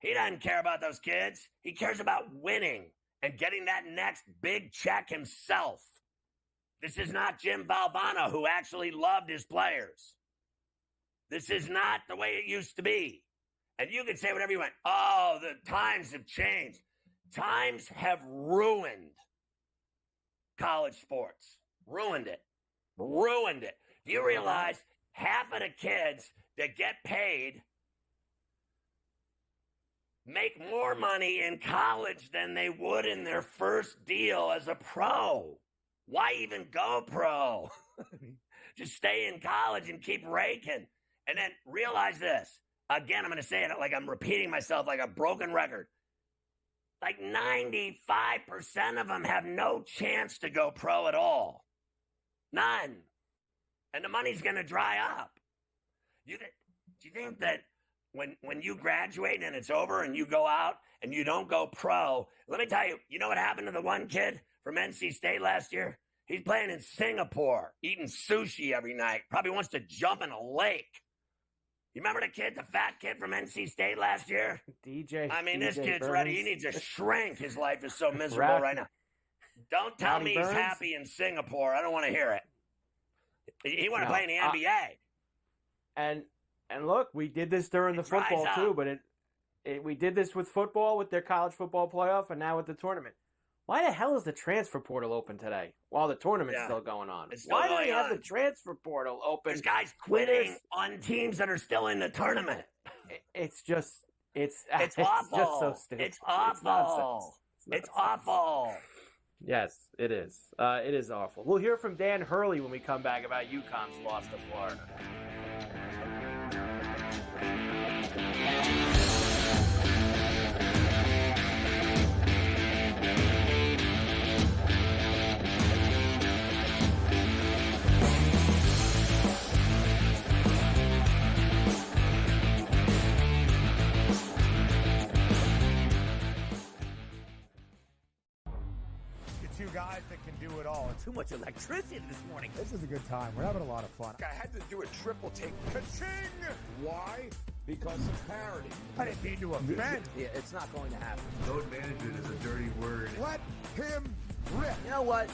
He doesn't care about those kids. He cares about winning and getting that next big check himself. This is not Jim Valvano, who actually loved his players. This is not the way it used to be. And you can say whatever you want. Oh, the times have changed. Times have ruined college sports. Ruined it. Ruined it. Do you realize half of the kids that get paid make more money in college than they would in their first deal as a pro? Why even go pro? Just stay in college and keep raking. And then realize this. Again, I'm going to say it like I'm repeating myself like a broken record. 95% of them have no chance to go pro at all. None. And the money's going to dry up. Do you think that when you graduate and it's over and you go out and you don't go pro, let me tell you, you know what happened to the one kid from NC State last year? He's playing in Singapore, eating sushi every night, probably wants to jump in a lake. You remember the fat kid from NC State last year? DJ. I mean, this DJ kid's Burns. ready. He needs to shrink. His life is so miserable right now. Don't tell Rodney me he's Burns. happy in Singapore. I don't want to hear it. He want to play in the NBA. And look, we did this during the football too, but we did this with football, with their college football playoff, and now with the tournament. Why the hell is the transfer portal open today while the tournament's still going on? Why do they have the transfer portal open? There's guys quitting on teams that are still in the tournament. It's just it's awful. It's just so stupid. It's awful. It's awful. Yes, it is. It is awful. We'll hear from Dan Hurley when we come back about UConn's loss to Florida. Two guys that can do it all. Too much electricity this morning. This is a good time. We're having a lot of fun. I had to do a triple take. Ka-ching! Why? Because of parity. I didn't mean to offend. Yeah, it's not going to happen. Load management is a dirty word. Let him rip. You know what?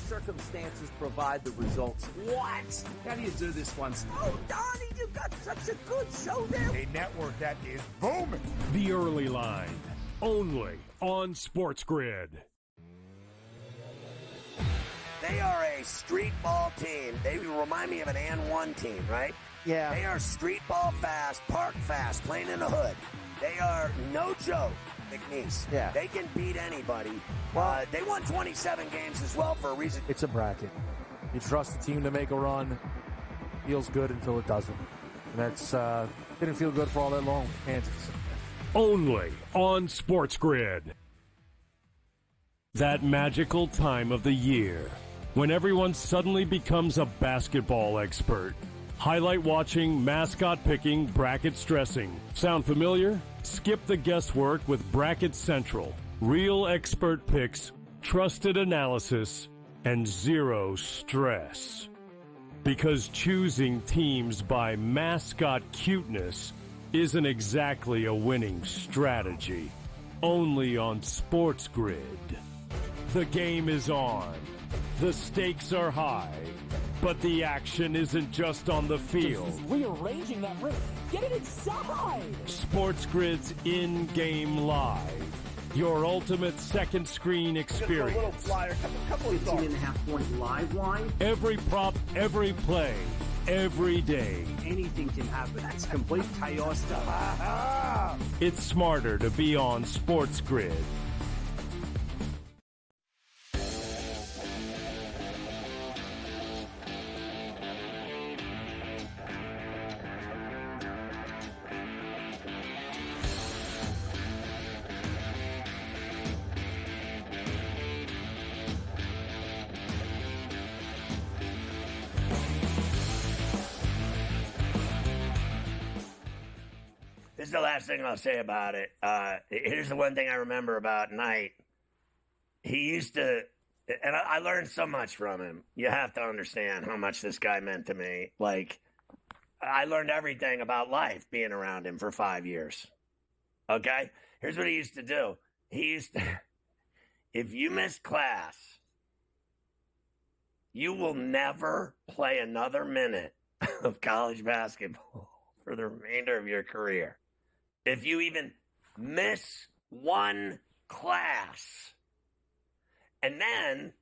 Circumstances provide the results. What? How do you do this one? Oh, Donnie, you got such a good show there. A network that is booming. The Early Line, only on SportsGrid. They are a street ball team. They remind me of an N1 team, right? Yeah. They are street ball fast, park fast, playing in the hood. They are no joke, McNeese. Yeah. They can beat anybody. They won 27 games as well for a reason. It's a bracket. You trust the team to make a run. Feels good until it doesn't. And that's didn't feel good for all that long with Kansas. Only on SportsGrid. That magical time of the year when everyone suddenly becomes a basketball expert. Highlight watching, mascot picking, bracket stressing. Sound familiar? Skip the guesswork with Bracket Central. Real expert picks, trusted analysis, and zero stress. Because choosing teams by mascot cuteness isn't exactly a winning strategy. Only on SportsGrid. The game is on. The stakes are high. But the action isn't just on the field. He's rearranging that rim. Get it inside! SportsGrid's in-game live. Your ultimate second screen experience. A little flyer, couple of 15.5-point live line. Every prop, every play, every day. Anything can happen. That's complete chaos. It's smarter to be on SportsGrid. This is the last thing I'll say about it. Here's the one thing I remember about Knight. He used to, and I learned so much from him. You have to understand how much this guy meant to me. Like, I learned everything about life being around him for 5 years. Okay? Here's what he used to do. He used to, if you miss class, you will never play another minute of college basketball for the remainder of your career. If you even miss one class. And then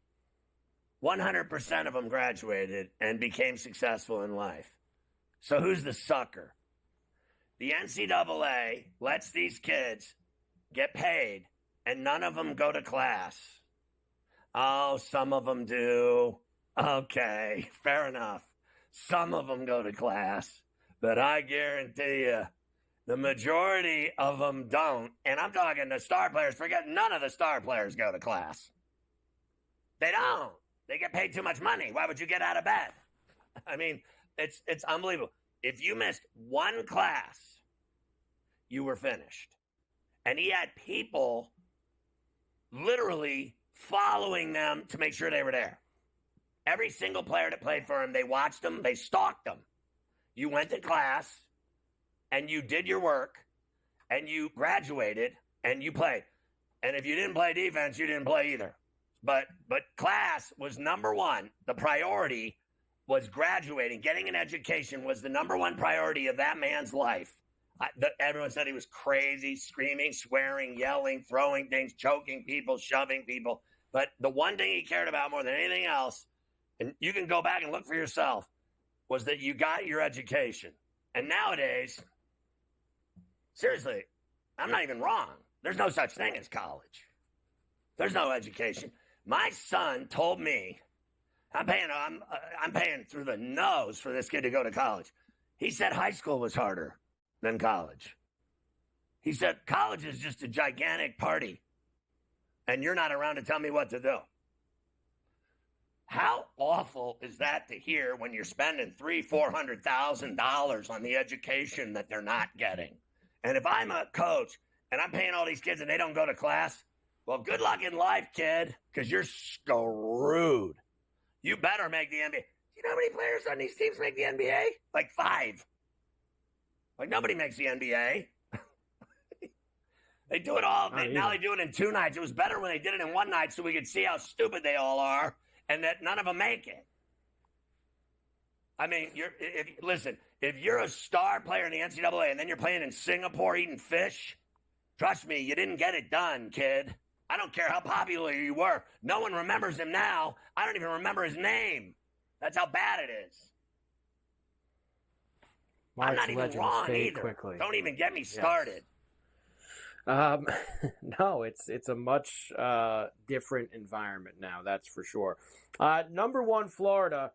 100% of them graduated and became successful in life. So who's the sucker? The NCAA lets these kids get paid and none of them go to class. Oh, some of them do. Okay, fair enough. Some of them go to class, but I guarantee you the majority of them don't. And I'm talking the star players. Forget none of the star players go to class. They don't. They get paid too much money. Why would you get out of bed? I mean, it's unbelievable. If you missed one class, you were finished. And he had people literally following them to make sure they were there. Every single player that played for him, they watched them, they stalked them. You went to class, and you did your work, and you graduated, and you played. And if you didn't play defense, you didn't play either. But class was number one. The priority was graduating. Getting an education was the number one priority of that man's life. Everyone said he was crazy, screaming, swearing, yelling, throwing things, choking people, shoving people. But the one thing he cared about more than anything else, and you can go back and look for yourself, was that you got your education. And nowadays, seriously, I'm not even wrong. There's no such thing as college. There's no education. My son told me, I'm paying through the nose for this kid to go to college. He said high school was harder than college. He said college is just a gigantic party, and you're not around to tell me what to do. How awful is that to hear when you're spending $300,000-$400,000 on the education that they're not getting? And if I'm a coach and I'm paying all these kids and they don't go to class, well, good luck in life, kid, because you're screwed. You better make the NBA. You know how many players on these teams make the NBA? Like 5. Like nobody makes the NBA. They do it all. Now they do it in 2 nights. It was better when they did it in 1 night so we could see how stupid they all If you're a star player in the NCAA and then you're playing in Singapore eating fish, trust me, you didn't get it done, kid. I don't care how popular you were. No one remembers him now. I don't even remember his name. That's how bad it is. I'm not even wrong either. Quickly. Don't even get me started. No, it's a much different environment now, that's for sure. Number 1, Florida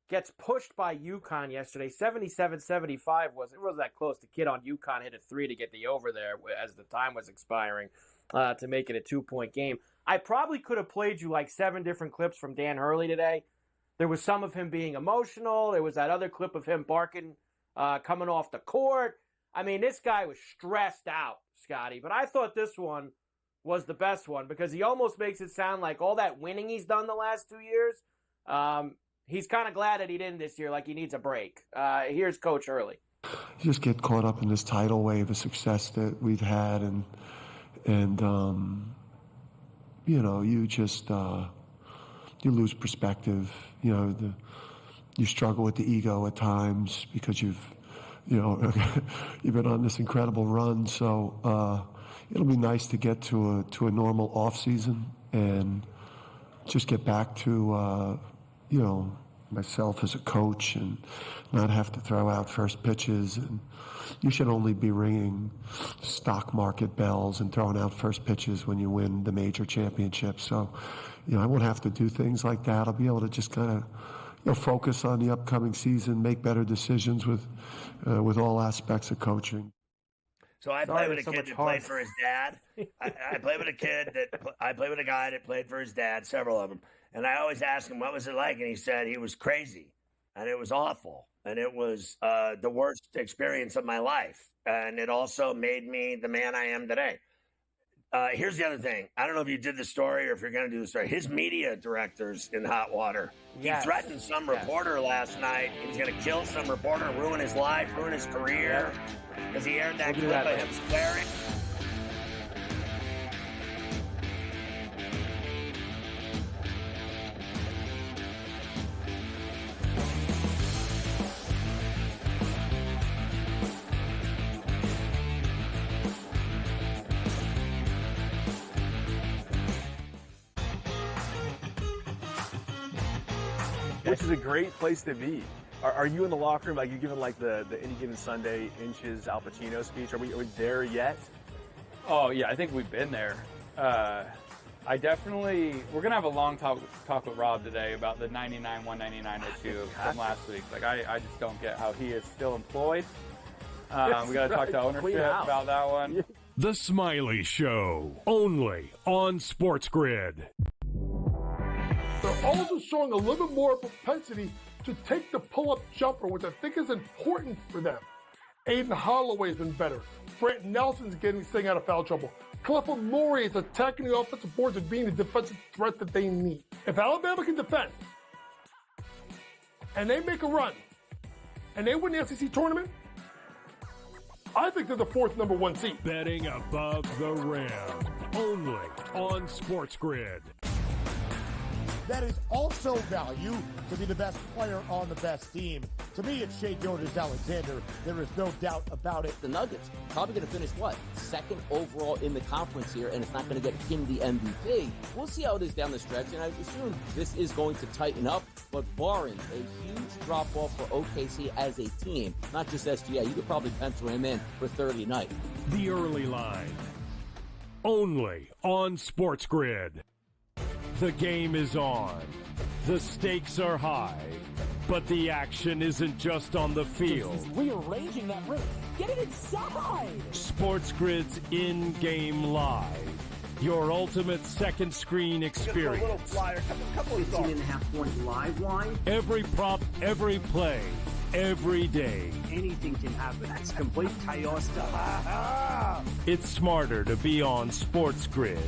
gets pushed by UConn yesterday. 77-75 it wasn't that close. The kid on UConn hit a 3 to get the over there as the time was expiring to make it a 2-point game. I probably could have played you like 7 different clips from Dan Hurley today. There was some of him being emotional. There was that other clip of him barking coming off the court. I mean, this guy was stressed out, Scotty. But I thought this one was the best one because he almost makes it sound like all that winning he's done the last 2 years, he's kind of glad that he didn't this year, like he needs a break. Here's Coach Hurley. You just get caught up in this tidal wave of success that we've had, and you know, you just you lose perspective. You know, you struggle with the ego at times because you've been on this incredible run. So it'll be nice to get to a normal off season and just get back to myself as a coach and not have to throw out first pitches. And you should only be ringing stock market bells and throwing out first pitches when you win the major championship. So, I won't have to do things like that. I'll be able to just kind of, focus on the upcoming season, make better decisions with all aspects of coaching. So I played with a kid that played for his dad. I played with a guy that played for his dad, several of them. And I always asked him, what was it like? And he said he was crazy and it was awful. And it was the worst experience of my life. And it also made me the man I am today. Here's the other thing. I don't know if you did the story or if you're going to do the story. His media director's in hot water. Yes. He threatened some reporter last night. He was going to kill some reporter, ruin his life, ruin his career, because he aired that clip of him swearing. Which is a great place to be. Are you in the locker room, like you giving like the Any Given Sunday inches Al Pacino speech? Are we there yet? Oh yeah, I think we've been there. We're gonna have a long talk with Rob today about the 99-199 issue from last week. Like I just don't get how he is still employed. We gotta talk to ownership about that one. The Smiley Show, only on SportsGrid. They're also showing a little bit more propensity to take the pull-up jumper, which I think is important for them. Aiden Holloway's been better. Brent Nelson's staying out of foul trouble. Clifford Murray is attacking the offensive boards and being the defensive threat that they need. If Alabama can defend, and they make a run, and they win the SEC tournament, I think they're the fourth number 1 seed. Betting above the rim, only on SportsGrid. That is also value to be the best player on the best team. To me, it's Shai Gilgeous-Alexander. There is no doubt about it. The Nuggets probably going to finish, second overall in the conference here, and it's not going to get him the MVP. We'll see how it is down the stretch, and I assume this is going to tighten up, but barring a huge drop-off for OKC as a team, not just SGA, you could probably pencil him in for 30 a night. The early line, only on SportsGrid. The game is on. The stakes are high. But the action isn't just on the field. He's rearranging that rim. Get it inside! SportsGrid's in-game live. Your ultimate second screen experience. A little flyer, couple 15.5-point live line. Every prop, every play, every day. Anything can happen. That's complete chaos. It's smarter to be on SportsGrid.